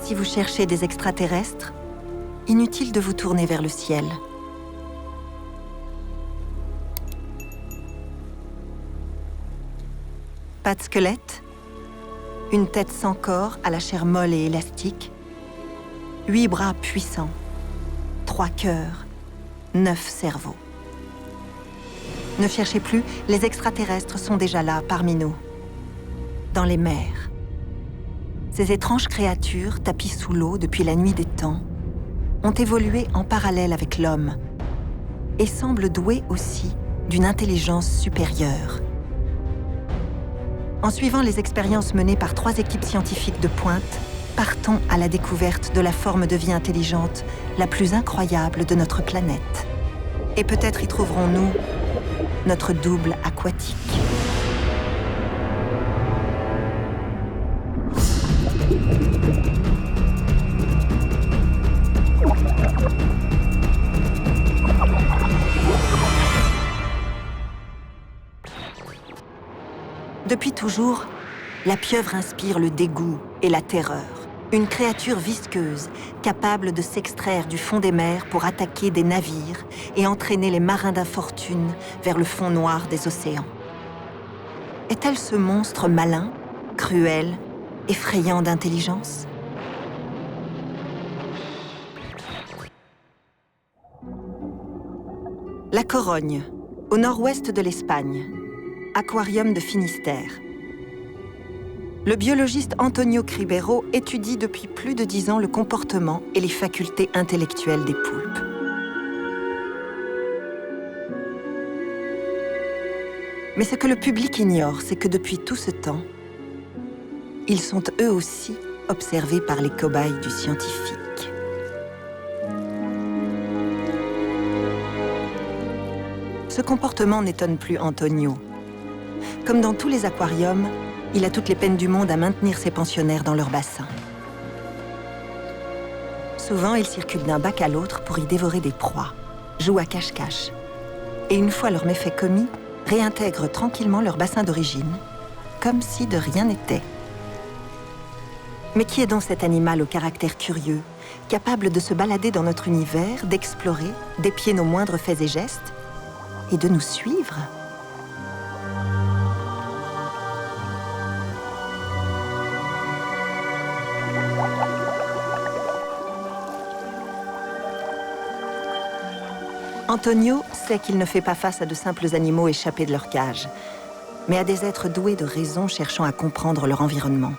Si vous cherchez des extraterrestres, inutile de vous tourner vers le ciel. Pas de squelette, une tête sans corps à la chair molle et élastique, 8 bras puissants, 3 cœurs, 9 cerveaux. Ne cherchez plus, les extraterrestres sont déjà là, parmi nous, dans les mers. Ces étranges créatures, tapies sous l'eau depuis la nuit des temps, ont évolué en parallèle avec l'homme et semblent doués aussi d'une intelligence supérieure. En suivant les expériences menées par 3 équipes scientifiques de pointe, partons à la découverte de la forme de vie intelligente la plus incroyable de notre planète. Et peut-être y trouverons-nous notre double aquatique. Depuis toujours, la pieuvre inspire le dégoût et la terreur. Une créature visqueuse, capable de s'extraire du fond des mers pour attaquer des navires et entraîner les marins d'infortune vers le fond noir des océans. Est-elle ce monstre malin, cruel, effrayant d'intelligence ? La Corogne, au nord-ouest de l'Espagne. Aquarium de Finistère. Le biologiste Antonio Cribero étudie depuis plus de 10 ans le comportement et les facultés intellectuelles des poulpes. Mais ce que le public ignore, c'est que depuis tout ce temps, ils sont eux aussi observés par les cobayes du scientifique. Ce comportement n'étonne plus Antonio. Comme dans tous les aquariums, il a toutes les peines du monde à maintenir ses pensionnaires dans leur bassin. Souvent, il circule d'un bac à l'autre pour y dévorer des proies, joue à cache-cache. Et une fois leur méfait commis, réintègre tranquillement leur bassin d'origine, comme si de rien n'était. Mais qui est donc cet animal au caractère curieux, capable de se balader dans notre univers, d'explorer, d'épier nos moindres faits et gestes, et de nous suivre ? Antonio sait qu'il ne fait pas face à de simples animaux échappés de leur cage, mais à des êtres doués de raison cherchant à comprendre leur environnement.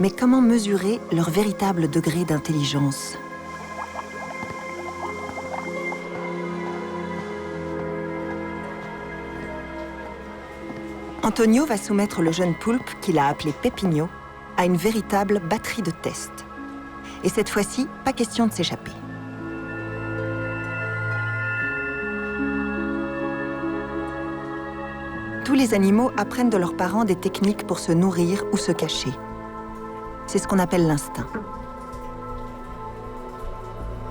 Mais comment mesurer leur véritable degré d'intelligence ? Antonio va soumettre le jeune poulpe, qu'il a appelé Pepinho, à une véritable batterie de tests. Et cette fois-ci, pas question de s'échapper. Tous les animaux apprennent de leurs parents des techniques pour se nourrir ou se cacher. C'est ce qu'on appelle l'instinct.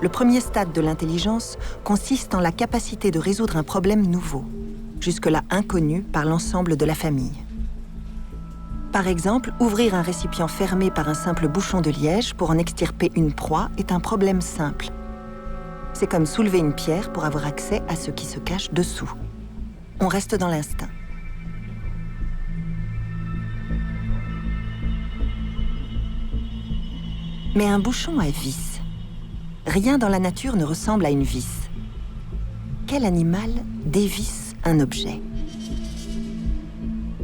Le premier stade de l'intelligence consiste en la capacité de résoudre un problème nouveau, jusque-là inconnu par l'ensemble de la famille. Par exemple, ouvrir un récipient fermé par un simple bouchon de liège pour en extirper une proie est un problème simple. C'est comme soulever une pierre pour avoir accès à ce qui se cache dessous. On reste dans l'instinct. Mais un bouchon à vis. Rien dans la nature ne ressemble à une vis. Quel animal dévisse un objet ?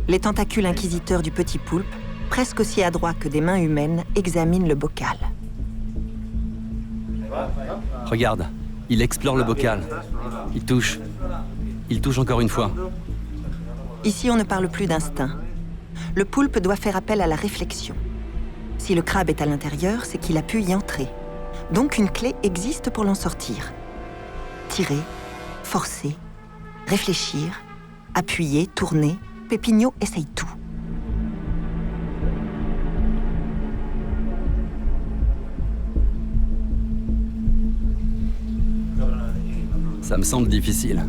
Les tentacules inquisiteurs du petit poulpe, presque aussi adroits que des mains humaines, examinent le bocal. Regarde, il explore le bocal. Il touche. Il touche encore une fois. Ici, on ne parle plus d'instinct. Le poulpe doit faire appel à la réflexion. Si le crabe est à l'intérieur, c'est qu'il a pu y entrer. Donc une clé existe pour l'en sortir. Tirer, forcer, réfléchir, appuyer, tourner, Pepinho essaye tout. Ça me semble difficile.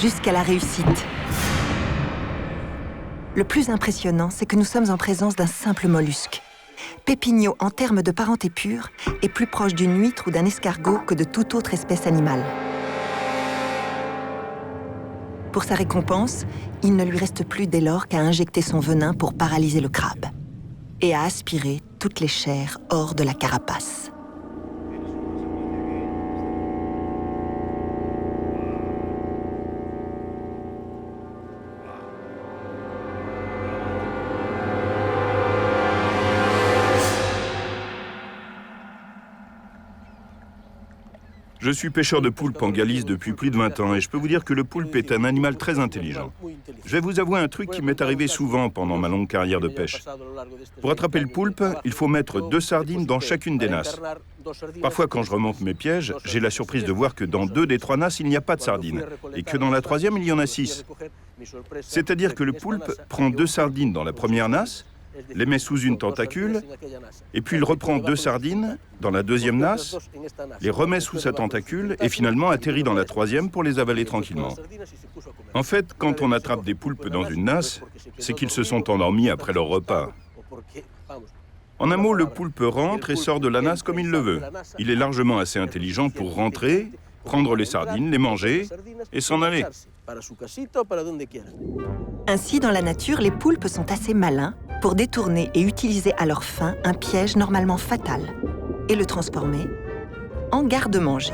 jusqu'à la réussite. Le plus impressionnant, c'est que nous sommes en présence d'un simple mollusque. Pépigno, en termes de parenté pure, est plus proche d'une huître ou d'un escargot que de toute autre espèce animale. Pour sa récompense, il ne lui reste plus dès lors qu'à injecter son venin pour paralyser le crabe et à aspirer toutes les chairs hors de la carapace. Je suis pêcheur de poulpes en Galice depuis plus de 20 ans et je peux vous dire que le poulpe est un animal très intelligent. Je vais vous avouer un truc qui m'est arrivé souvent pendant ma longue carrière de pêche. Pour attraper le poulpe, il faut mettre 2 sardines dans chacune des nasses. Parfois, quand je remonte mes pièges, j'ai la surprise de voir que dans 2 des 3 nasses, il n'y a pas de sardines et que dans la 3e, il y en a 6. C'est-à-dire que le poulpe prend 2 sardines dans la première nasse, les met sous une tentacule, et puis il reprend 2 sardines dans la 2e nasse, les remet sous sa tentacule et finalement atterrit dans la 3e pour les avaler tranquillement. En fait, quand on attrape des poulpes dans une nasse, c'est qu'ils se sont endormis après leur repas. En un mot, le poulpe rentre et sort de la nasse comme il le veut. Il est largement assez intelligent pour rentrer, prendre les sardines, les manger et s'en aller. Ainsi, dans la nature, les poulpes sont assez malins pour détourner et utiliser à leur fin un piège normalement fatal et le transformer en garde-manger.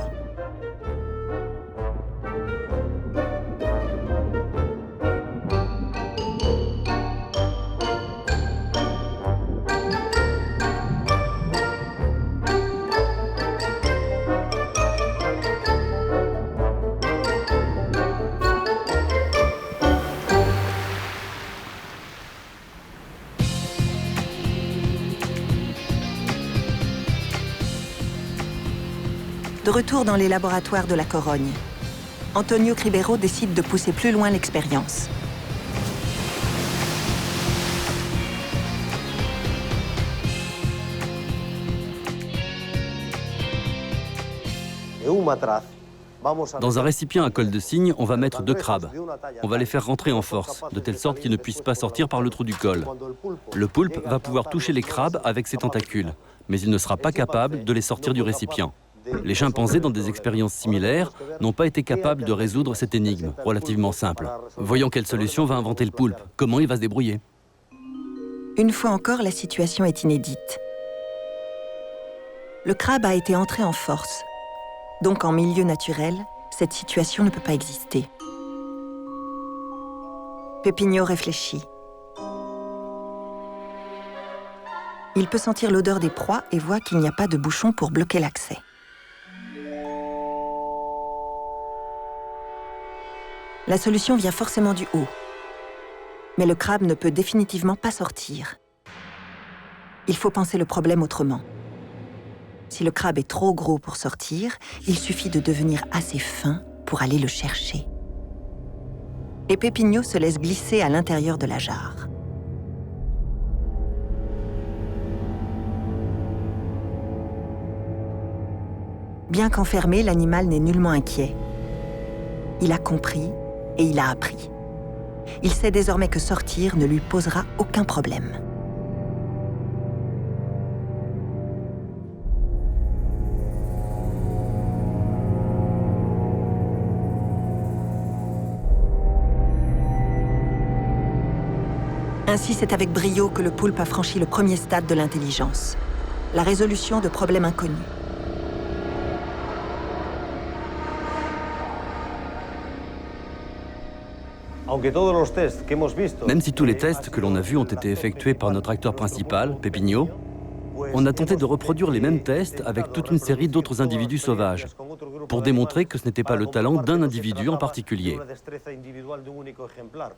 De retour dans les laboratoires de la Corogne, Antonio Cribero décide de pousser plus loin l'expérience. Dans un récipient à colle de cygne, on va mettre 2 crabes. On va les faire rentrer en force, de telle sorte qu'ils ne puissent pas sortir par le trou du col. Le poulpe va pouvoir toucher les crabes avec ses tentacules, mais il ne sera pas capable de les sortir du récipient. Les chimpanzés, dans des expériences similaires, n'ont pas été capables de résoudre cette énigme, relativement simple. Voyons quelle solution va inventer le poulpe. Comment il va se débrouiller? Une fois encore, la situation est inédite. Le crabe a été entré en force. Donc, en milieu naturel, cette situation ne peut pas exister. Pépigno réfléchit. Il peut sentir l'odeur des proies et voit qu'il n'y a pas de bouchon pour bloquer l'accès. La solution vient forcément du haut. Mais le crabe ne peut définitivement pas sortir. Il faut penser le problème autrement. Si le crabe est trop gros pour sortir, il suffit de devenir assez fin pour aller le chercher. Et Pépigno se laisse glisser à l'intérieur de la jarre. Bien qu'enfermé, l'animal n'est nullement inquiet. Il a compris et il a appris. Il sait désormais que sortir ne lui posera aucun problème. Ainsi, c'est avec brio que le poulpe a franchi le premier stade de l'intelligence, la résolution de problèmes inconnus. Même si tous les tests que l'on a vus ont été effectués par notre acteur principal, Pépigno, on a tenté de reproduire les mêmes tests avec toute une série d'autres individus sauvages, pour démontrer que ce n'était pas le talent d'un individu en particulier.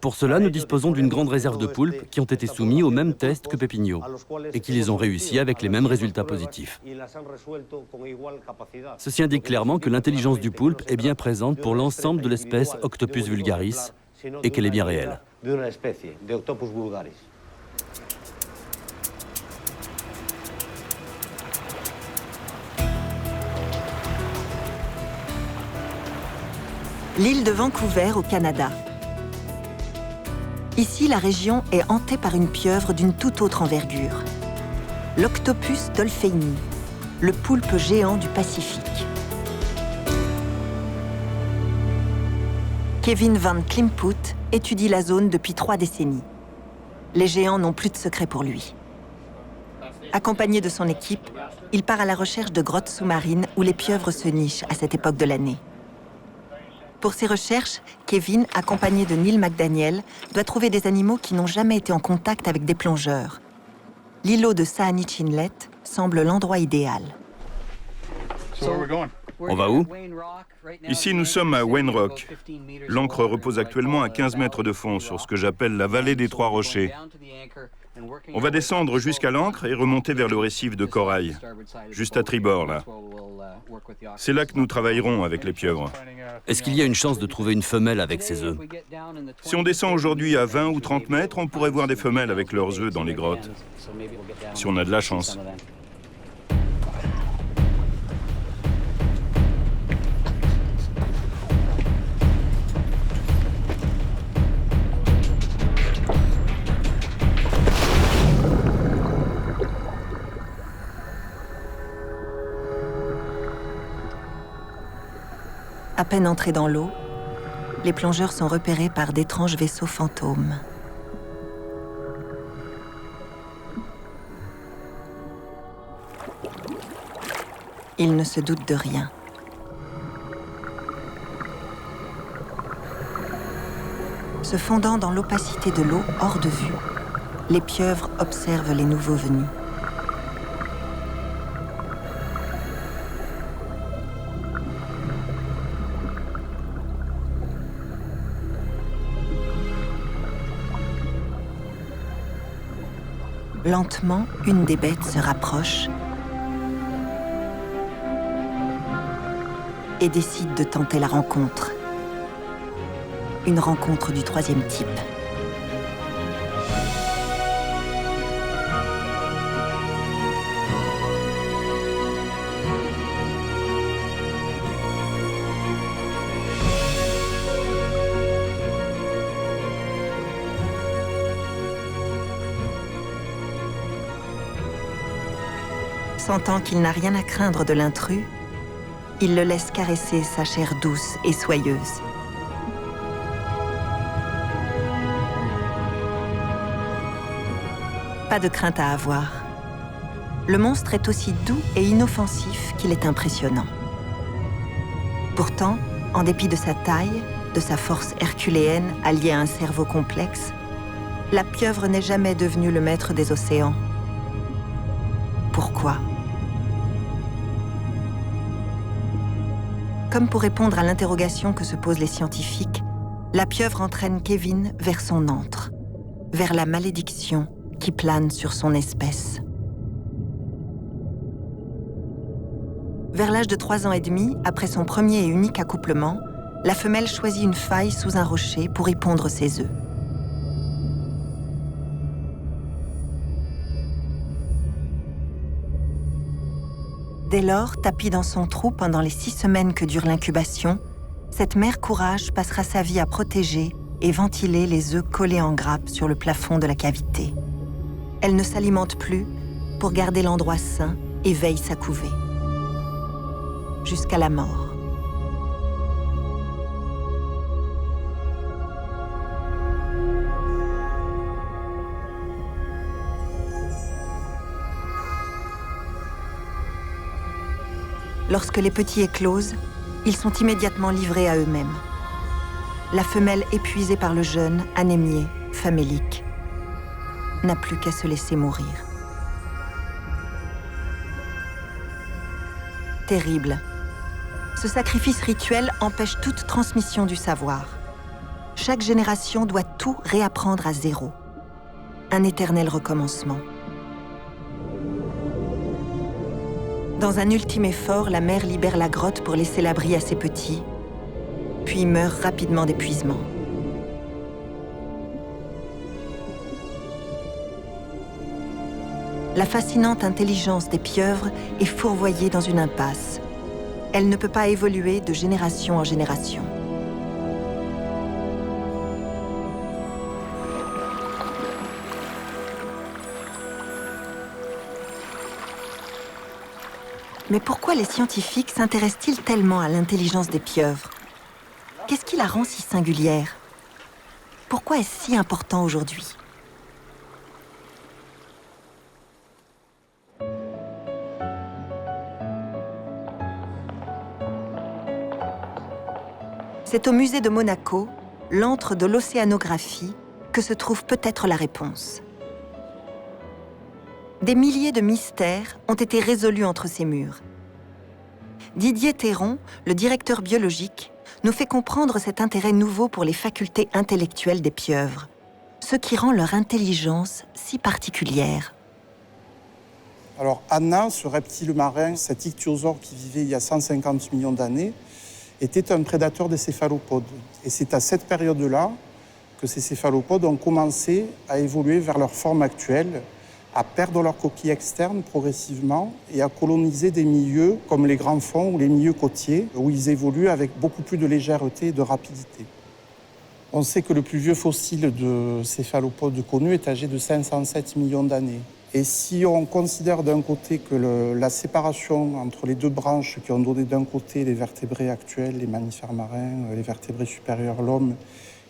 Pour cela, nous disposons d'une grande réserve de poulpes qui ont été soumis aux mêmes tests que Pépigno, et qui les ont réussis avec les mêmes résultats positifs. Ceci indique clairement que l'intelligence du poulpe est bien présente pour l'ensemble de l'espèce Octopus vulgaris, et qu'elle est bien réelle. L'île de Vancouver au Canada. Ici, la région est hantée par une pieuvre d'une toute autre envergure. L'Octopus dolpheini, le poulpe géant du Pacifique. Kevin Van Klimput étudie la zone depuis 3 décennies. Les géants n'ont plus de secret pour lui. Accompagné de son équipe, il part à la recherche de grottes sous-marines où les pieuvres se nichent à cette époque de l'année. Pour ses recherches, Kevin, accompagné de Neil McDaniel, doit trouver des animaux qui n'ont jamais été en contact avec des plongeurs. L'îlot de Saanich Inlet semble l'endroit idéal. On va où? Ici, nous sommes à Wayne Rock. L'ancre repose actuellement à 15 mètres de fond sur ce que j'appelle la vallée des Trois Rochers. On va descendre jusqu'à l'ancre et remonter vers le récif de corail, juste à tribord, là. C'est là que nous travaillerons avec les pieuvres. Est-ce qu'il y a une chance de trouver une femelle avec ses œufs? Si on descend aujourd'hui à 20 ou 30 mètres, on pourrait voir des femelles avec leurs œufs dans les grottes, si on a de la chance. À peine entrés dans l'eau, les plongeurs sont repérés par d'étranges vaisseaux fantômes. Ils ne se doutent de rien. Se fondant dans l'opacité de l'eau hors de vue, les pieuvres observent les nouveaux venus. Lentement, une des bêtes se rapproche et décide de tenter la rencontre. Une rencontre du 3e type. Sentant qu'il n'a rien à craindre de l'intrus, il le laisse caresser sa chair douce et soyeuse. Pas de crainte à avoir. Le monstre est aussi doux et inoffensif qu'il est impressionnant. Pourtant, en dépit de sa taille, de sa force herculéenne alliée à un cerveau complexe, la pieuvre n'est jamais devenue le maître des océans. Pourquoi ? Comme pour répondre à l'interrogation que se posent les scientifiques, la pieuvre entraîne Kevin vers son antre, vers la malédiction qui plane sur son espèce. Vers l'âge de 3 ans et demi, après son premier et unique accouplement, la femelle choisit une faille sous un rocher pour y pondre ses œufs. Dès lors, tapie dans son trou pendant les 6 semaines que dure l'incubation, cette mère courage passera sa vie à protéger et ventiler les œufs collés en grappe sur le plafond de la cavité. Elle ne s'alimente plus pour garder l'endroit sain et veille sa couvée. Jusqu'à la mort. Lorsque les petits éclosent, ils sont immédiatement livrés à eux-mêmes. La femelle épuisée par le jeune, anémiée, famélique, n'a plus qu'à se laisser mourir. Terrible. Ce sacrifice rituel empêche toute transmission du savoir. Chaque génération doit tout réapprendre à zéro. Un éternel recommencement. Dans un ultime effort, la mère libère la grotte pour laisser l'abri à ses petits, puis meurt rapidement d'épuisement. La fascinante intelligence des pieuvres est fourvoyée dans une impasse. Elle ne peut pas évoluer de génération en génération. Mais pourquoi les scientifiques s'intéressent-ils tellement à l'intelligence des pieuvres? Qu'est-ce qui la rend si singulière? Pourquoi est-ce si important aujourd'hui? C'est au musée de Monaco, l'antre de l'océanographie, que se trouve peut-être la réponse. Des milliers de mystères ont été résolus entre ces murs. Didier Théron, le directeur biologique, nous fait comprendre cet intérêt nouveau pour les facultés intellectuelles des pieuvres, ce qui rend leur intelligence si particulière. Alors Anna, ce reptile marin, cet ichthyosaure qui vivait il y a 150 millions d'années, était un prédateur des céphalopodes. Et c'est à cette période-là que ces céphalopodes ont commencé à évoluer vers leur forme actuelle, à perdre leur coquille externe progressivement et à coloniser des milieux comme les grands fonds ou les milieux côtiers, où ils évoluent avec beaucoup plus de légèreté et de rapidité. On sait que le plus vieux fossile de céphalopodes connu est âgé de 507 millions d'années. Et si on considère d'un côté que la séparation entre les deux branches qui ont donné d'un côté les vertébrés actuels, les mammifères marins, les vertébrés supérieurs, l'homme,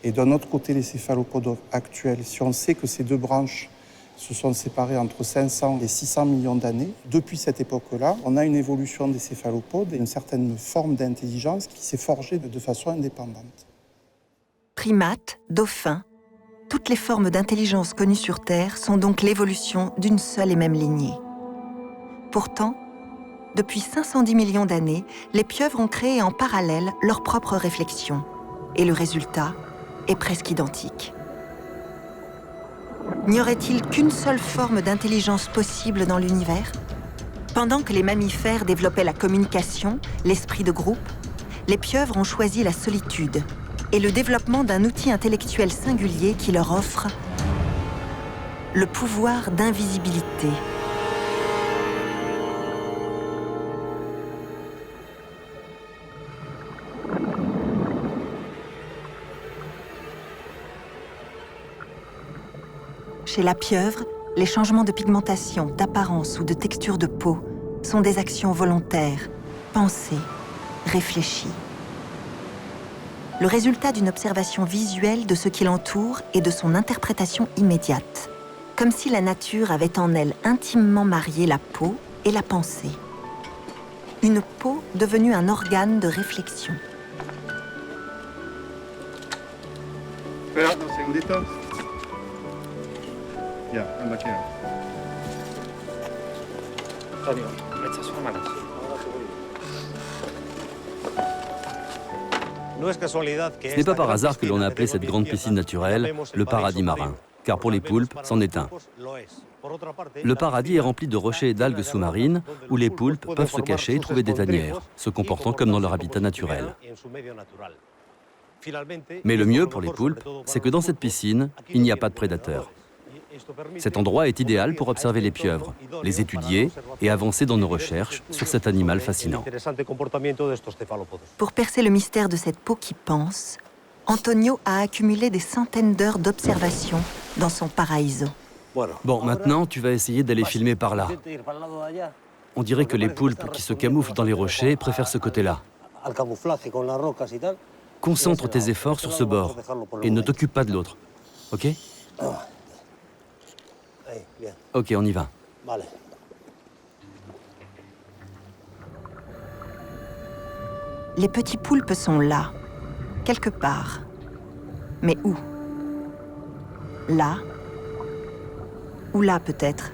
et d'un autre côté les céphalopodes actuels, si on sait que ces deux branches se sont séparées entre 500 et 600 millions d'années, depuis cette époque-là, on a une évolution des céphalopodes et une certaine forme d'intelligence qui s'est forgée de façon indépendante. Primates, dauphins, toutes les formes d'intelligence connues sur Terre sont donc l'évolution d'une seule et même lignée. Pourtant, depuis 510 millions d'années, les pieuvres ont créé en parallèle leurs propres réflexions. Et le résultat est presque identique. N'y aurait-il qu'une seule forme d'intelligence possible dans l'univers? Pendant que les mammifères développaient la communication, l'esprit de groupe, les pieuvres ont choisi la solitude et le développement d'un outil intellectuel singulier qui leur offre le pouvoir d'invisibilité. Chez la pieuvre, les changements de pigmentation, d'apparence ou de texture de peau sont des actions volontaires, pensées, réfléchies. Le résultat d'une observation visuelle de ce qui l'entoure et de son interprétation immédiate, comme si la nature avait en elle intimement marié la peau et la pensée. Une peau devenue un organe de réflexion. Espera, un segundito. Ya, anda aquí. Antonio, me echas una mano. Ce n'est pas par hasard que l'on a appelé cette grande piscine naturelle le paradis marin, car pour les poulpes, c'en est un. Le paradis est rempli de rochers et d'algues sous-marines où les poulpes peuvent se cacher et trouver des tanières, se comportant comme dans leur habitat naturel. Mais le mieux pour les poulpes, c'est que dans cette piscine, il n'y a pas de prédateurs. Cet endroit est idéal pour observer les pieuvres, les étudier et avancer dans nos recherches sur cet animal fascinant. Pour percer le mystère de cette peau qui pense, Antonio a accumulé des centaines d'heures d'observation dans son paraíso. Bon, maintenant, tu vas essayer d'aller filmer par là. On dirait que les poulpes qui se camouflent dans les rochers préfèrent ce côté-là. Concentre tes efforts sur ce bord et ne t'occupe pas de l'autre. Ok ? Ok, on y va. Les petits poulpes sont là, quelque part. Mais où? Là? Ou là, peut-être?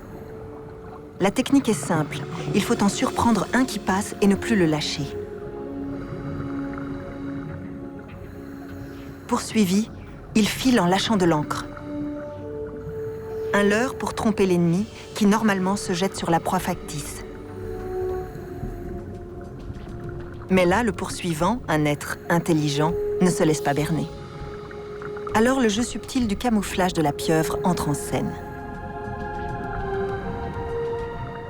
La technique est simple. Il faut en surprendre un qui passe et ne plus le lâcher. Poursuivi, il file en lâchant de l'encre. Un leurre pour tromper l'ennemi qui normalement se jette sur la proie factice. Mais là, le poursuivant, un être intelligent, ne se laisse pas berner. Alors le jeu subtil du camouflage de la pieuvre entre en scène.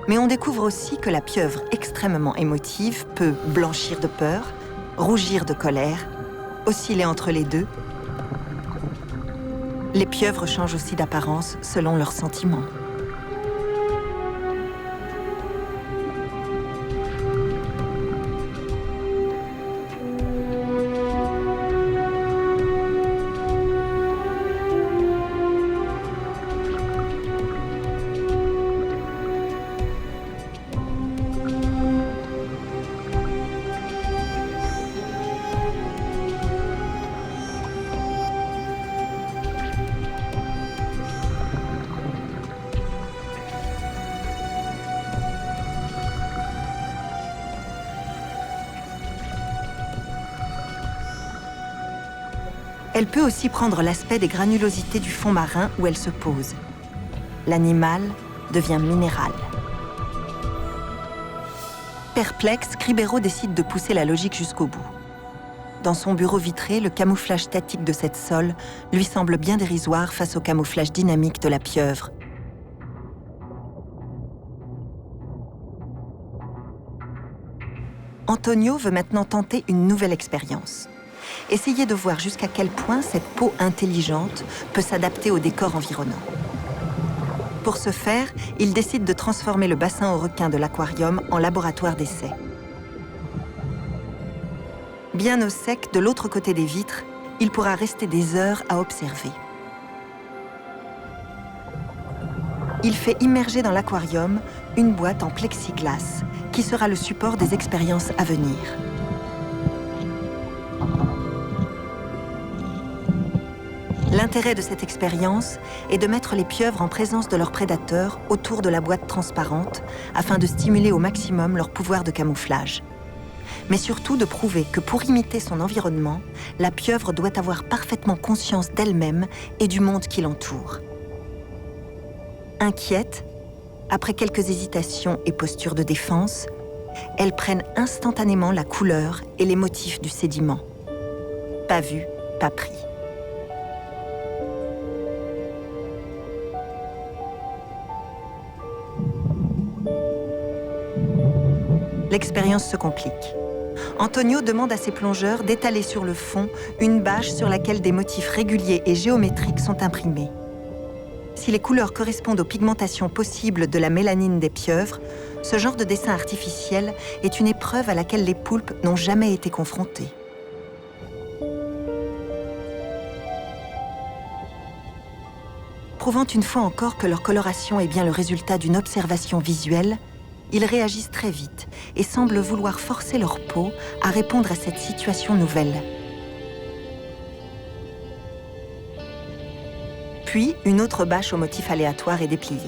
Mais on découvre aussi que la pieuvre extrêmement émotive peut blanchir de peur, rougir de colère, osciller entre les deux. Les pieuvres changent aussi d'apparence selon leurs sentiments. Elle peut aussi prendre l'aspect des granulosités du fond marin où elle se pose. L'animal devient minéral. Perplexe, Scribero décide de pousser la logique jusqu'au bout. Dans son bureau vitré, le camouflage statique de cette sole lui semble bien dérisoire face au camouflage dynamique de la pieuvre. Antonio veut maintenant tenter une nouvelle expérience. Essayer de voir jusqu'à quel point cette peau intelligente peut s'adapter au décor environnant. Pour ce faire, il décide de transformer le bassin aux requins de l'aquarium en laboratoire d'essai. Bien au sec, de l'autre côté des vitres, il pourra rester des heures à observer. Il fait immerger dans l'aquarium une boîte en plexiglas qui sera le support des expériences à venir. L'intérêt de cette expérience est de mettre les pieuvres en présence de leurs prédateurs autour de la boîte transparente afin de stimuler au maximum leur pouvoir de camouflage. Mais surtout de prouver que pour imiter son environnement, la pieuvre doit avoir parfaitement conscience d'elle-même et du monde qui l'entoure. Inquiète, après quelques hésitations et postures de défense, elles prennent instantanément la couleur et les motifs du sédiment. Pas vu, pas pris. L'expérience se complique. Antonio demande à ses plongeurs d'étaler sur le fond une bâche sur laquelle des motifs réguliers et géométriques sont imprimés. Si les couleurs correspondent aux pigmentations possibles de la mélanine des pieuvres, ce genre de dessin artificiel est une épreuve à laquelle les poulpes n'ont jamais été confrontés. Prouvant une fois encore que leur coloration est bien le résultat d'une observation visuelle, ils réagissent très vite et semblent vouloir forcer leur peau à répondre à cette situation nouvelle. Puis, une autre bâche au motif aléatoire est dépliée.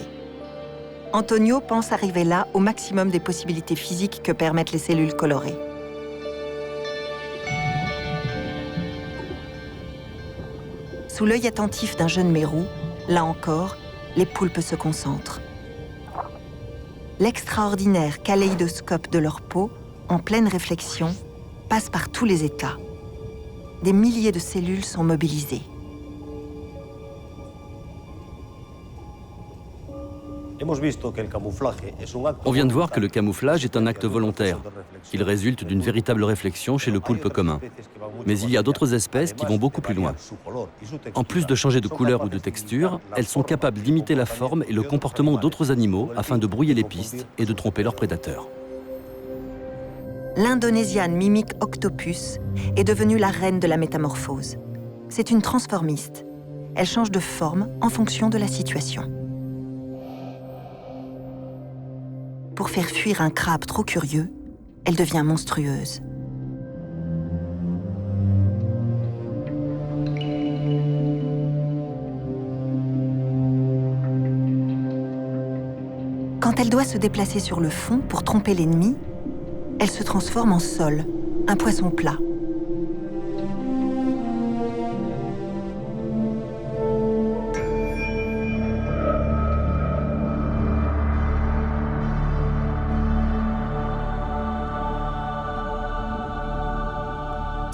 Antonio pense arriver là au maximum des possibilités physiques que permettent les cellules colorées. Sous l'œil attentif d'un jeune mérou, là encore, les poulpes se concentrent. L'extraordinaire kaléidoscope de leur peau, en pleine réflexion, passe par tous les états. Des milliers de cellules sont mobilisées. On vient de voir que le camouflage est un acte volontaire. Il résulte d'une véritable réflexion chez le poulpe commun. Mais il y a d'autres espèces qui vont beaucoup plus loin. En plus de changer de couleur ou de texture, elles sont capables d'imiter la forme et le comportement d'autres animaux afin de brouiller les pistes et de tromper leurs prédateurs. L'Indonésiane Mimic octopus est devenue la reine de la métamorphose. C'est une transformiste. Elle change de forme en fonction de la situation. Pour faire fuir un crabe trop curieux, elle devient monstrueuse. Quand elle doit se déplacer sur le fond pour tromper l'ennemi, elle se transforme en sole, un poisson plat.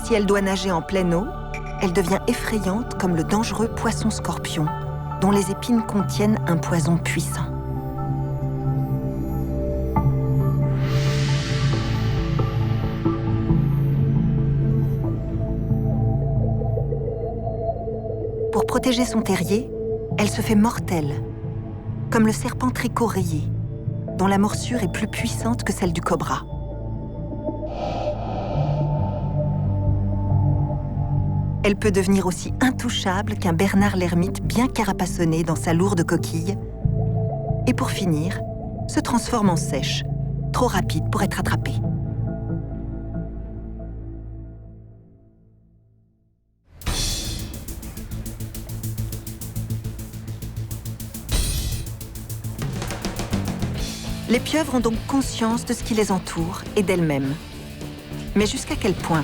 Si elle doit nager en pleine eau, elle devient effrayante comme le dangereux poisson-scorpion, dont les épines contiennent un poison puissant. Pour protéger son terrier, elle se fait mortelle, comme le serpent tricot rayé, dont la morsure est plus puissante que celle du cobra. Elle peut devenir aussi intouchable qu'un Bernard l'ermite bien carapassonné dans sa lourde coquille. Et pour finir, se transforme en sèche, trop rapide pour être attrapée. Les pieuvres ont donc conscience de ce qui les entoure et d'elles-mêmes. Mais jusqu'à quel point ?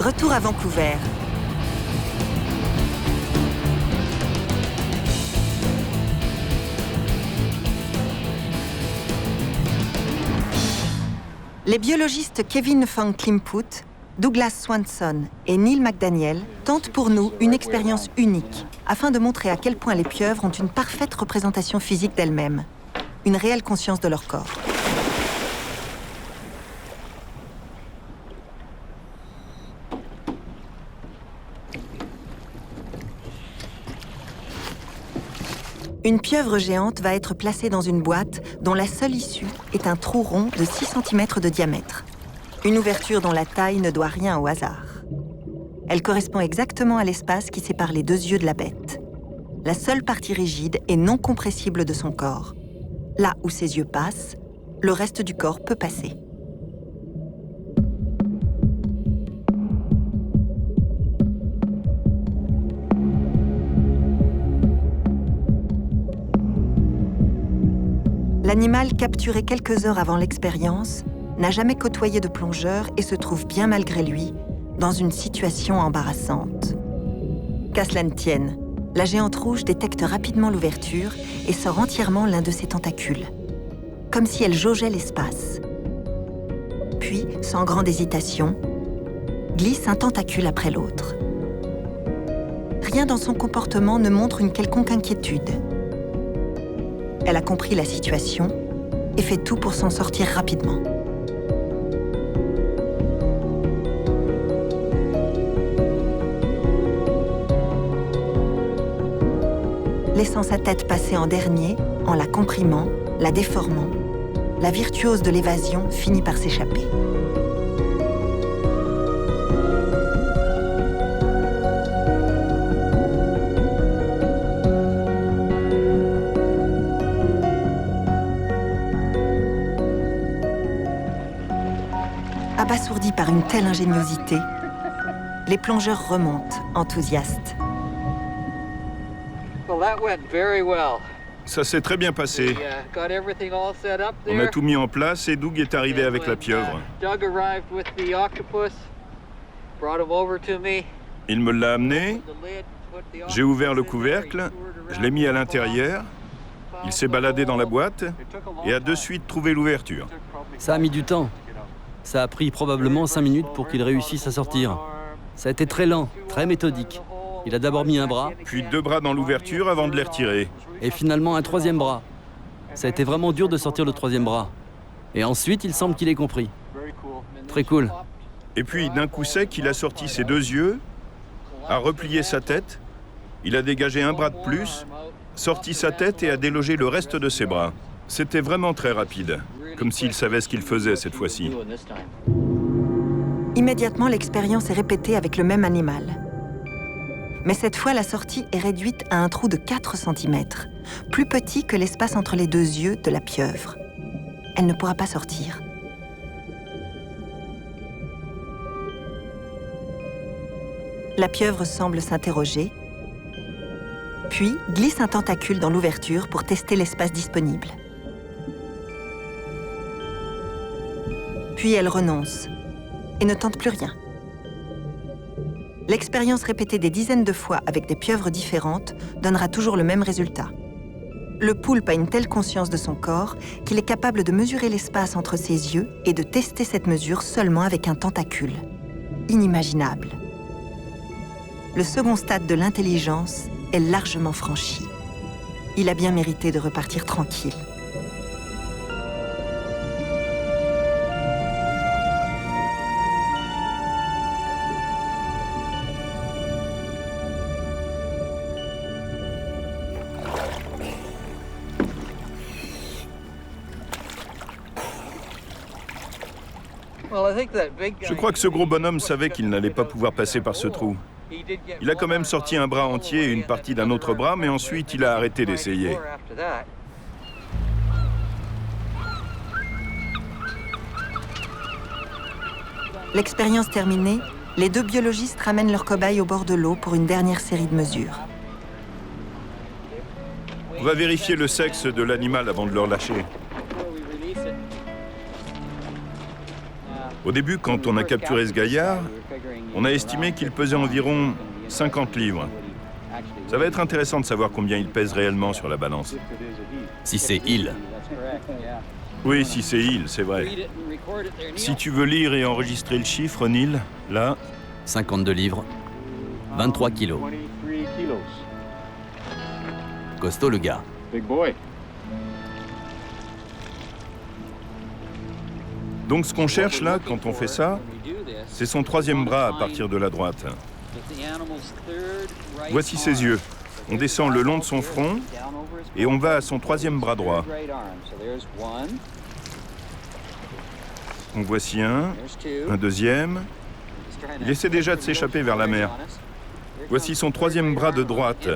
Retour à Vancouver. Les biologistes Kevin van Klimput, Douglas Swanson et Neil McDaniel tentent pour nous une expérience unique afin de montrer à quel point les pieuvres ont une parfaite représentation physique d'elles-mêmes, une réelle conscience de leur corps. Une pieuvre géante va être placée dans une boîte dont la seule issue est un trou rond de 6 cm de diamètre. Une ouverture dont la taille ne doit rien au hasard. Elle correspond exactement à l'espace qui sépare les deux yeux de la bête. La seule partie rigide et non compressible de son corps. Là où ses yeux passent, le reste du corps peut passer. L'animal capturé quelques heures avant l'expérience n'a jamais côtoyé de plongeur et se trouve bien malgré lui dans une situation embarrassante. Qu'à cela ne tienne, la géante rouge détecte rapidement l'ouverture et sort entièrement l'un de ses tentacules, comme si elle jaugeait l'espace. Puis, sans grande hésitation, glisse un tentacule après l'autre. Rien dans son comportement ne montre une quelconque inquiétude. Elle a compris la situation et fait tout pour s'en sortir rapidement. Laissant sa tête passer en dernier, en la comprimant, la déformant, la virtuose de l'évasion finit par s'échapper. Abasourdis par une telle ingéniosité, les plongeurs remontent, enthousiastes. Ça s'est très bien passé. On a tout mis en place et Doug est arrivé avec la pieuvre. Il me l'a amené, j'ai ouvert le couvercle, je l'ai mis à l'intérieur, il s'est baladé dans la boîte et a de suite trouvé l'ouverture. Ça a mis du temps. Ça a pris probablement 5 minutes pour qu'il réussisse à sortir. Ça a été très lent, très méthodique. Il a d'abord mis un bras, Puis 2 bras dans l'ouverture avant de les retirer. et finalement un 3e bras. Ça a été vraiment dur de sortir le 3e bras. Et ensuite, il semble qu'il ait compris. Très cool. Et puis d'un coup sec, il a sorti ses 2 yeux, a replié sa tête, il a dégagé un bras de plus, sorti sa tête et a délogé le reste de ses bras. C'était vraiment très rapide, comme s'il savait ce qu'il faisait cette fois-ci. Immédiatement, l'expérience est répétée avec le même animal. Mais cette fois, la sortie est réduite à un trou de 4 cm, plus petit que l'espace entre les 2 yeux de la pieuvre. Elle ne pourra pas sortir. La pieuvre semble s'interroger, puis glisse un tentacule dans l'ouverture pour tester l'espace disponible. Puis elle renonce et ne tente plus rien. L'expérience répétée des dizaines de fois avec des pieuvres différentes donnera toujours le même résultat. Le poulpe a une telle conscience de son corps qu'il est capable de mesurer l'espace entre ses yeux et de tester cette mesure seulement avec un tentacule. Inimaginable. Le second stade de l'intelligence est largement franchi. Il a bien mérité de repartir tranquille. Je crois que ce gros bonhomme savait qu'il n'allait pas pouvoir passer par ce trou. Il a quand même sorti un bras entier et une partie d'un autre bras, mais ensuite il a arrêté d'essayer. L'expérience terminée, les 2 biologistes ramènent leurs cobayes au bord de l'eau pour une dernière série de mesures. On va vérifier le sexe de l'animal avant de le relâcher. Au début, quand on a capturé ce gaillard, on a estimé qu'il pesait environ 50 livres. Ça va être intéressant de savoir combien il pèse réellement sur la balance. Si c'est il. Oui, si c'est il, c'est vrai. Si tu veux lire et enregistrer le chiffre, Neil, là... 52 livres, 23 kilos. Costaud le gars. Donc ce qu'on cherche là, quand on fait ça, c'est son troisième bras à partir de la droite. Voici ses yeux. On descend le long de son front et on va à son troisième bras droit. En voici un deuxième. Il essaie déjà de s'échapper vers la mer. Voici son troisième bras de droite.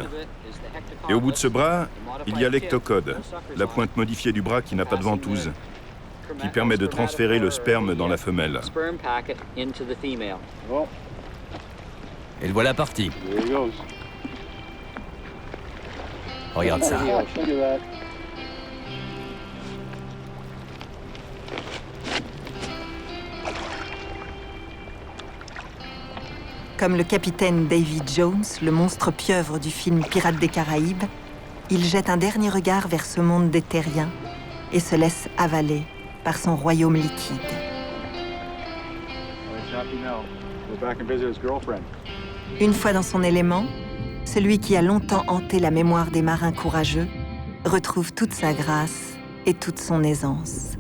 Et au bout de ce bras, il y a l'ectocode, la pointe modifiée du bras qui n'a pas de ventouse, qui permet de transférer le sperme dans la femelle. Et le voilà parti. Regarde ça. Comme le capitaine David Jones, le monstre pieuvre du film Pirates des Caraïbes, il jette un dernier regard vers ce monde des terriens et se laisse avaler par son royaume liquide. Une fois dans son élément, celui qui a longtemps hanté la mémoire des marins courageux retrouve toute sa grâce et toute son aisance.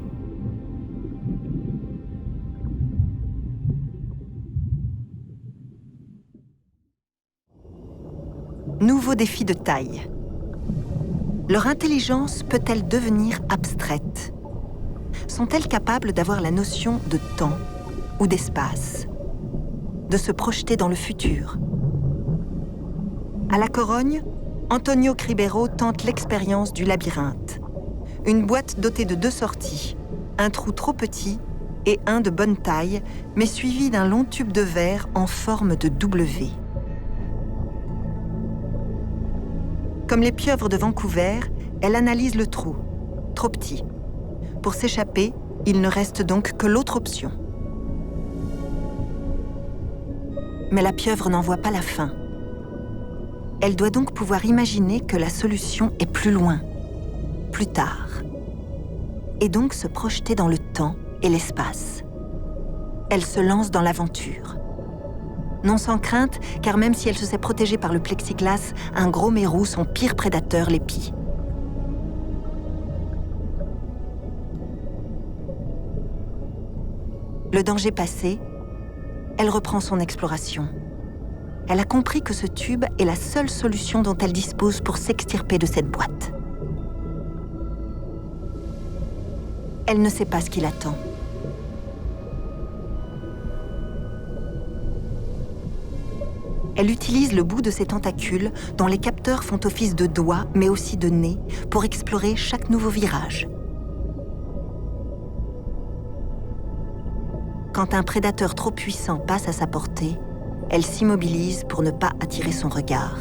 Nouveau défi de taille. Leur intelligence peut-elle devenir abstraite? Sont-elles capables d'avoir la notion de temps ou d'espace? De se projeter dans le futur? À La Corogne, Antonio Cribero tente l'expérience du labyrinthe. Une boîte dotée de 2 sorties, un trou trop petit et un de bonne taille, mais suivi d'un long tube de verre en forme de W. Comme les pieuvres de Vancouver, elle analyse le trou, trop petit. Pour s'échapper, il ne reste donc que l'autre option. Mais la pieuvre n'en voit pas la fin. Elle doit donc pouvoir imaginer que la solution est plus loin, plus tard. Et donc se projeter dans le temps et l'espace. Elle se lance dans l'aventure. Non sans crainte, car même si elle se sait protégée par le plexiglas, un gros mérou, son pire prédateur, l'épie. Le danger passé, elle reprend son exploration. Elle a compris que ce tube est la seule solution dont elle dispose pour s'extirper de cette boîte. Elle ne sait pas ce qui l'attend. Elle utilise le bout de ses tentacules, dont les capteurs font office de doigts, mais aussi de nez, pour explorer chaque nouveau virage. Quand un prédateur trop puissant passe à sa portée, elle s'immobilise pour ne pas attirer son regard.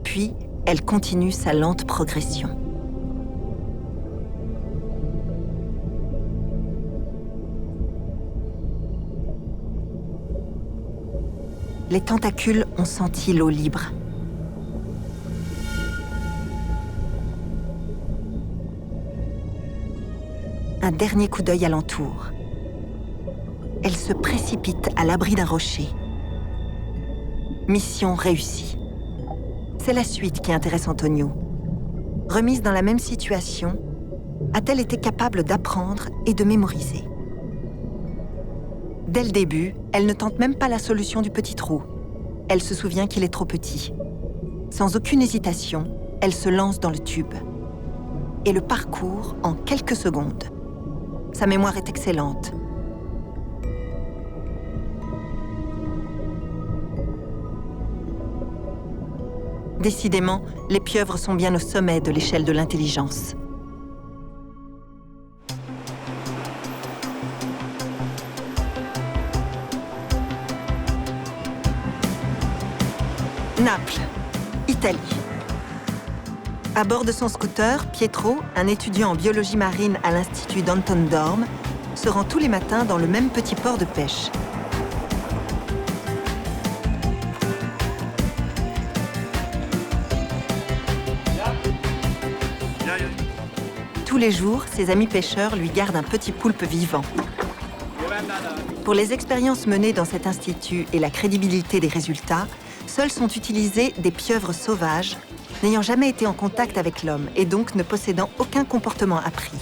Puis, elle continue sa lente progression. Les tentacules ont senti l'eau libre. Un dernier coup d'œil alentour. Elle se précipite à l'abri d'un rocher. Mission réussie. C'est la suite qui intéresse Antonio. Remise dans la même situation, a-t-elle été capable d'apprendre et de mémoriser? Dès le début, elle ne tente même pas la solution du petit trou. Elle se souvient qu'il est trop petit. Sans aucune hésitation, elle se lance dans le tube. Et le parcourt en quelques secondes. Sa mémoire est excellente. Décidément, les pieuvres sont bien au sommet de l'échelle de l'intelligence. Naples, Italie. À bord de son scooter, Pietro, un étudiant en biologie marine à l'Institut d'Anton Dorm, se rend tous les matins dans le même petit port de pêche. Tous les jours, ses amis pêcheurs lui gardent un petit poulpe vivant. Pour les expériences menées dans cet institut et la crédibilité des résultats, seuls sont utilisés des pieuvres sauvages, n'ayant jamais été en contact avec l'homme et donc ne possédant aucun comportement appris.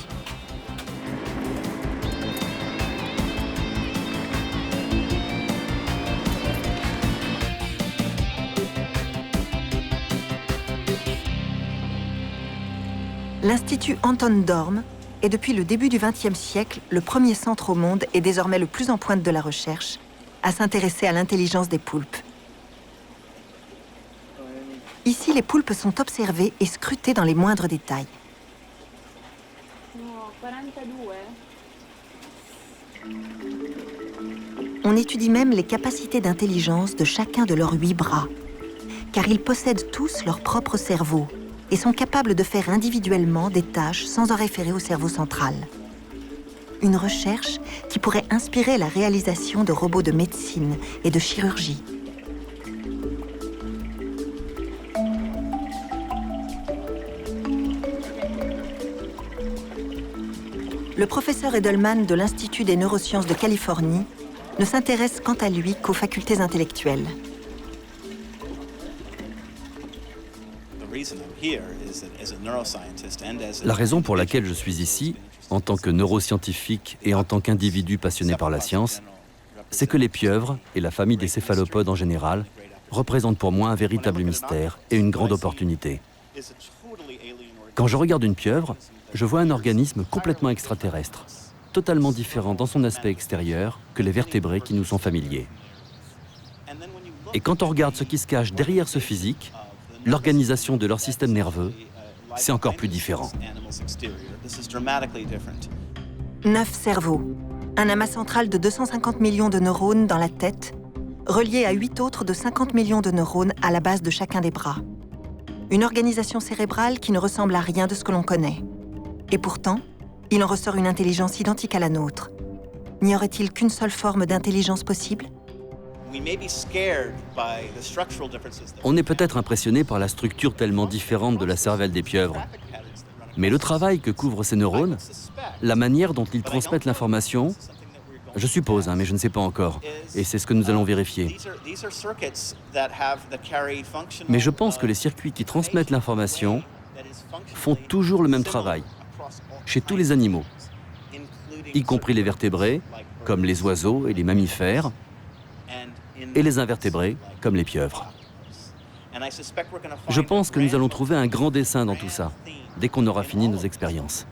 L'Institut Anton Dorm est depuis le début du XXe siècle le premier centre au monde et désormais le plus en pointe de la recherche à s'intéresser à l'intelligence des poulpes. Ici, les poulpes sont observés et scrutés dans les moindres détails. On étudie même les capacités d'intelligence de chacun de leurs 8 bras, car ils possèdent tous leur propre cerveau et sont capables de faire individuellement des tâches sans en référer au cerveau central. Une recherche qui pourrait inspirer la réalisation de robots de médecine et de chirurgie. Le professeur Edelman de l'Institut des neurosciences de Californie ne s'intéresse quant à lui qu'aux facultés intellectuelles. La raison pour laquelle je suis ici, en tant que neuroscientifique et en tant qu'individu passionné par la science, c'est que les pieuvres, et la famille des céphalopodes en général, représentent pour moi un véritable mystère et une grande opportunité. Quand je regarde une pieuvre, je vois un organisme complètement extraterrestre, totalement différent dans son aspect extérieur que les vertébrés qui nous sont familiers. Et quand on regarde ce qui se cache derrière ce physique, l'organisation de leur système nerveux, c'est encore plus différent. 9 cerveaux, un amas central de 250 millions de neurones dans la tête, relié à 8 autres de 50 millions de neurones à la base de chacun des bras. Une organisation cérébrale qui ne ressemble à rien de ce que l'on connaît. Et pourtant, il en ressort une intelligence identique à la nôtre. N'y aurait-il qu'une seule forme d'intelligence possible ? On est peut-être impressionné par la structure tellement différente de la cervelle des pieuvres. Mais le travail que couvrent ces neurones, la manière dont ils transmettent l'information, je suppose, mais je ne sais pas encore, et c'est ce que nous allons vérifier. Mais je pense que les circuits qui transmettent l'information font toujours le même travail, chez tous les animaux, y compris les vertébrés, comme les oiseaux et les mammifères, et les invertébrés, comme les pieuvres. Je pense que nous allons trouver un grand dessin dans tout ça, dès qu'on aura fini nos expériences.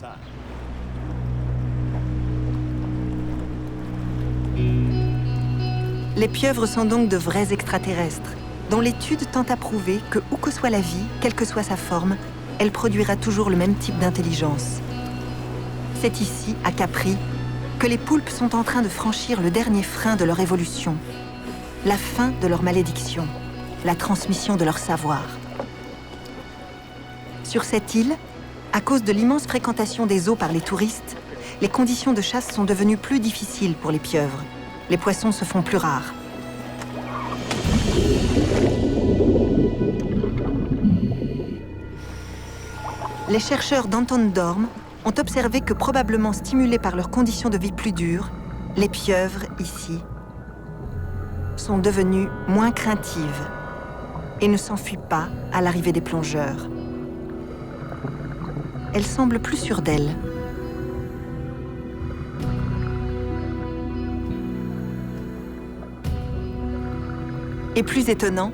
Les pieuvres sont donc de vrais extraterrestres, dont l'étude tend à prouver que, où que soit la vie, quelle que soit sa forme, elle produira toujours le même type d'intelligence. C'est ici, à Capri, que les poulpes sont en train de franchir le dernier frein de leur évolution, la fin de leur malédiction, la transmission de leur savoir. Sur cette île, à cause de l'immense fréquentation des eaux par les touristes, les conditions de chasse sont devenues plus difficiles pour les pieuvres. Les poissons se font plus rares. Les chercheurs d'Anton Dorm ont observé que, probablement stimulés par leurs conditions de vie plus dures, les pieuvres, ici, sont devenues moins craintives et ne s'enfuient pas à l'arrivée des plongeurs. Elles semblent plus sûres d'elles. Et plus étonnant,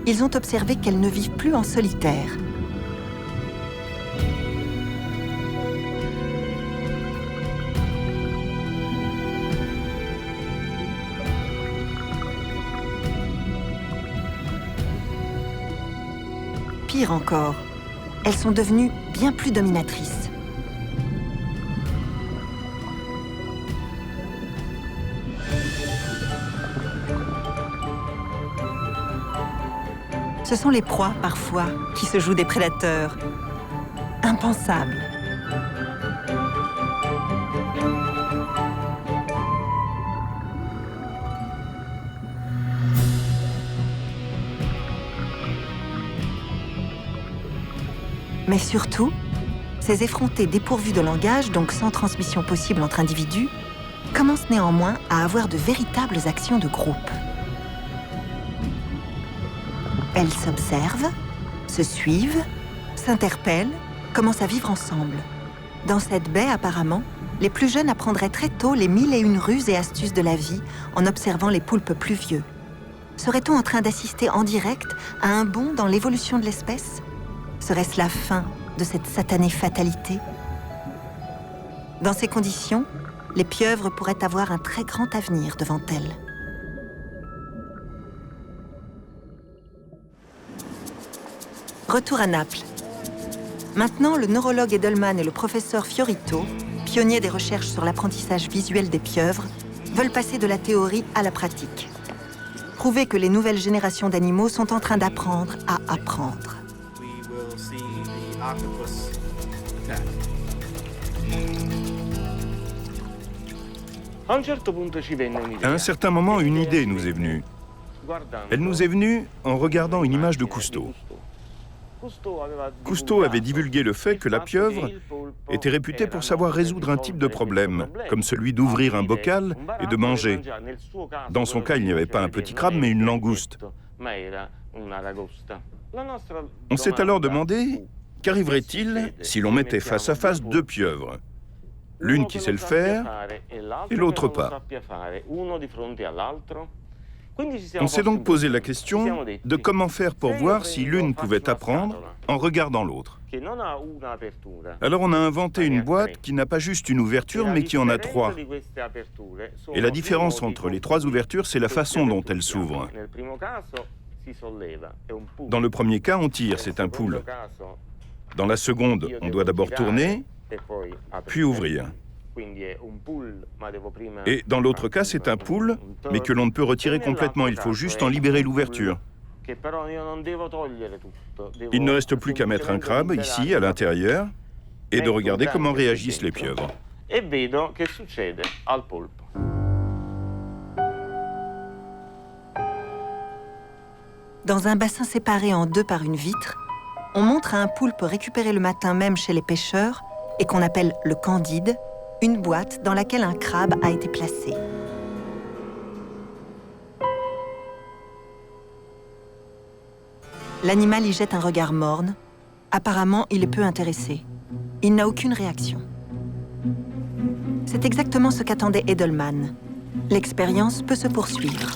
ils ont observé qu'elles ne vivent plus en solitaire. Pire encore, elles sont devenues bien plus dominatrices. Ce sont les proies, parfois, qui se jouent des prédateurs, Impensable. Mais surtout, ces effrontés dépourvus de langage, donc sans transmission possible entre individus, commencent néanmoins à avoir de véritables actions de groupe. Elles s'observent, se suivent, s'interpellent, commencent à vivre ensemble. Dans cette baie, apparemment, les plus jeunes apprendraient très tôt les 1001 ruses et astuces de la vie en observant les poulpes plus vieux. Serait-on en train d'assister en direct à un bond dans l'évolution de l'espèce ? Serait-ce la fin de cette satanée fatalité ? Dans ces conditions, les pieuvres pourraient avoir un très grand avenir devant elles. Retour à Naples. Maintenant, le neurologue Edelman et le professeur Fiorito, pionniers des recherches sur l'apprentissage visuel des pieuvres, veulent passer de la théorie à la pratique. Prouver que les nouvelles générations d'animaux sont en train d'apprendre à apprendre. À un certain moment, une idée nous est venue. Elle nous est venue en regardant une image de Cousteau. Cousteau avait divulgué le fait que la pieuvre était réputée pour savoir résoudre un type de problème, comme celui d'ouvrir un bocal et de manger. Dans son cas, il n'y avait pas un petit crabe, mais une langouste. On s'est alors demandé, qu'arriverait-il si l'on mettait face à face deux pieuvres ? L'une qui sait le faire et l'autre pas. On s'est donc posé la question de comment faire pour voir si l'une pouvait apprendre en regardant l'autre. Alors on a inventé une boîte qui n'a pas juste une ouverture, mais qui en a trois. Et la différence entre les trois ouvertures, c'est la façon dont elles s'ouvrent. Dans le premier cas, on tire, c'est un pull. Dans la seconde, on doit d'abord tourner, puis ouvrir. Et dans l'autre cas, c'est un pull, mais que l'on ne peut retirer complètement. Il faut juste en libérer l'ouverture. Il ne reste plus qu'à mettre un crabe ici, à l'intérieur, et de regarder comment réagissent les pieuvres. Dans un bassin séparé en deux par une vitre, on montre à un poulpe récupéré le matin même chez les pêcheurs et qu'on appelle le candide, une boîte dans laquelle un crabe a été placé. L'animal y jette un regard morne. Apparemment, il est peu intéressé. Il n'a aucune réaction. C'est exactement ce qu'attendait Edelman. L'expérience peut se poursuivre.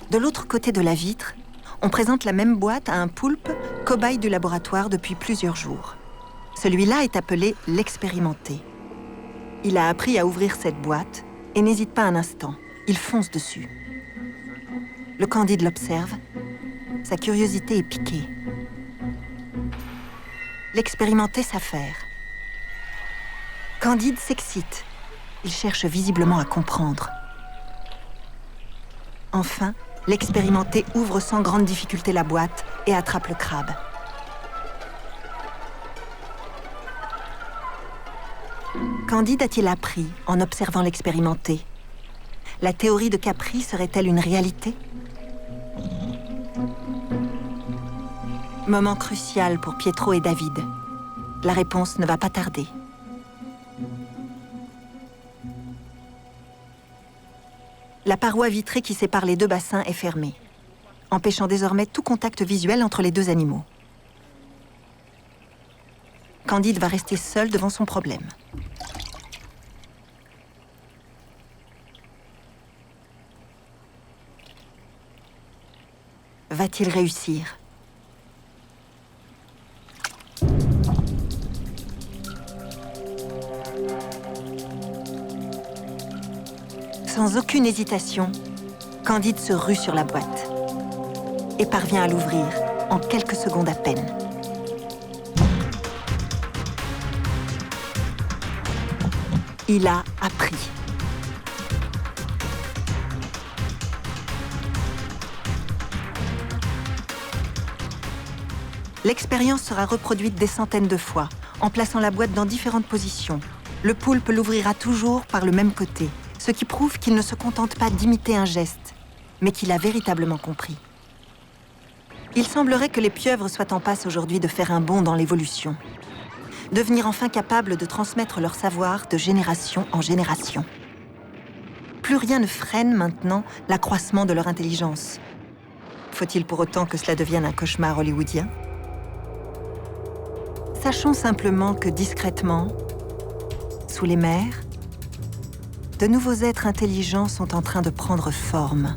De l'autre côté de la vitre, on présente la même boîte à un poulpe, cobaye du laboratoire depuis plusieurs jours. Celui-là est appelé l'expérimenté. Il a appris à ouvrir cette boîte et n'hésite pas un instant. Il fonce dessus. Le candide l'observe. Sa curiosité est piquée. L'expérimenté s'affaire. Candide s'excite. Il cherche visiblement à comprendre. Enfin, l'expérimenté ouvre sans grande difficulté la boîte et attrape le crabe. Candide a-t-il appris en observant l'expérimenté? La théorie de Capri serait-elle une réalité? Moment crucial pour Pietro et David. La réponse ne va pas tarder. La paroi vitrée qui sépare les deux bassins est fermée, empêchant désormais tout contact visuel entre les deux animaux. Candide va rester seul devant son problème. Va-t-il réussir? Sans aucune hésitation, Candide se rue sur la boîte et parvient à l'ouvrir en quelques secondes à peine. Il a appris. L'expérience sera reproduite des centaines de fois, en plaçant la boîte dans différentes positions. Le poulpe l'ouvrira toujours par le même côté, ce qui prouve qu'il ne se contente pas d'imiter un geste, mais qu'il a véritablement compris. Il semblerait que les pieuvres soient en passe aujourd'hui de faire un bond dans l'évolution, devenir enfin capables de transmettre leur savoir de génération en génération. Plus rien ne freine maintenant l'accroissement de leur intelligence. Faut-il pour autant que cela devienne un cauchemar hollywoodien? Sachons simplement que discrètement, sous les mers, de nouveaux êtres intelligents sont en train de prendre forme.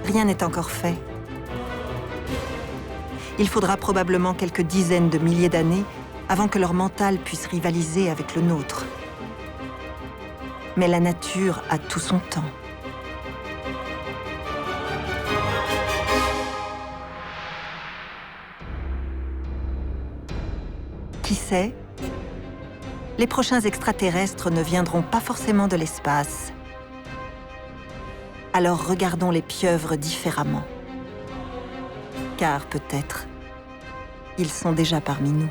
Rien n'est encore fait. Il faudra probablement quelques dizaines de milliers d'années avant que leur mental puisse rivaliser avec le nôtre. Mais la nature a tout son temps. Qui sait, les prochains extraterrestres ne viendront pas forcément de l'espace. Alors regardons les pieuvres différemment. Car peut-être, ils sont déjà parmi nous.